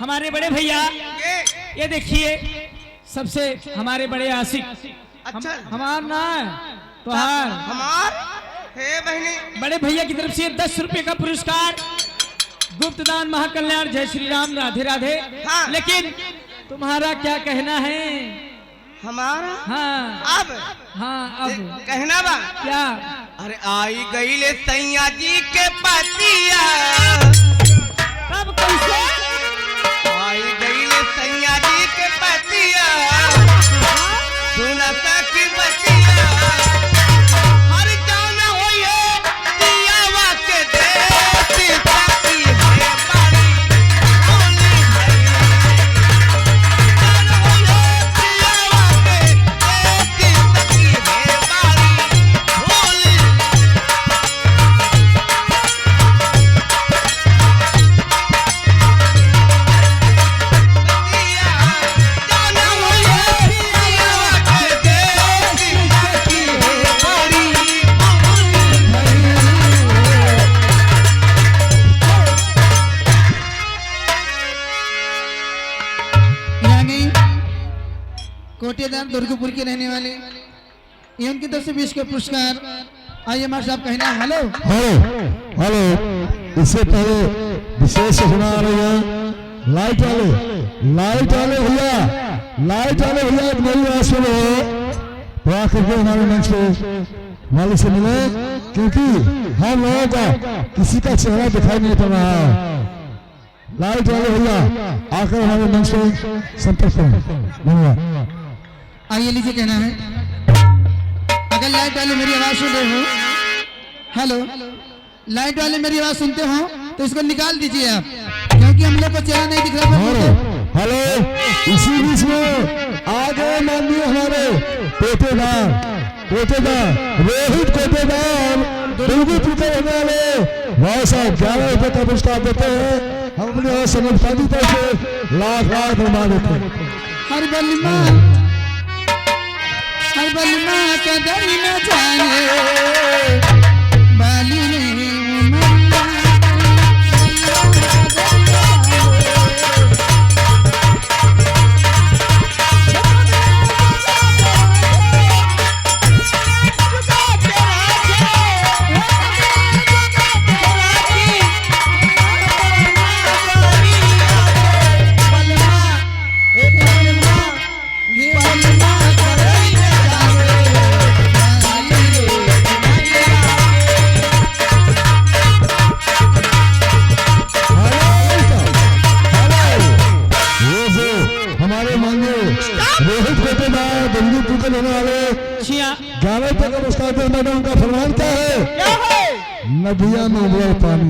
हमारे बड़े भैया ये देखिए सबसे हमारे बड़े आशिक अच्छा हमार ना तोहार हमार हे बहनी बड़े भैया की तरफ से 10 रुपए का पुरस्कार गुप्त दान महाकल्याण जय श्री राम राधे राधे। हाँ। लेकिन तुम्हारा क्या कहना है? हमारा हाँ अब हाँ अब कहना बा क्या? अरे आई गई ले सैया जी के पतिया तब कैसे आई गई ले सैया जी के पतिया सुना की बतिया हर जाना होइए दियावा के देती सकी है बड़ी होली है जाना होइए दियावा के देती सकी है बड़ी होली कोटेदार दुर्गपुर के रहने वाले ये उनकी तरफ से 20 का पुरस्कार। आइए मास्टर साहब कहना हेलो हेलो हेलो। इससे पहले विशेष सुना रहे हैं लाइट वाले भैया एक नई बात सुनो तो आकर के हमारे मंच पे मालिक से मिले क्योंकि हम लोगों का किसी का चेहरा दिखाई नहीं पड़ रहा है। लाइट वाले भैया आकर हमारे मंच पे संपर्क करें। धन्यवाद। आइए लीजिए कहना है अगर लाइट वाले मेरी आवाज सुन रहे हो हेलो लाइट वाले मेरी आवाज सुनते हो तो इसको निकाल दीजिए आप क्योंकि हम लोग को चेहरा नहीं दिख रहा। हेलो इसी बीच में आगे माननीय हमारे कोटेदार रोहित कोटेदार दुर्गपुर के रहने वाले भाई साहब 11 रुपए का पुरस्कार देते हैं। हम अपने समझदारी से लाख निर्माण देते हैं। हर बलिमा कदर न जाने बाली रे रोहित कोटेदार दुर्गपुर के रहने वाले 11 रुपए का पुरस्कार देने का फरमान क्या है? नदियां में उबला पानी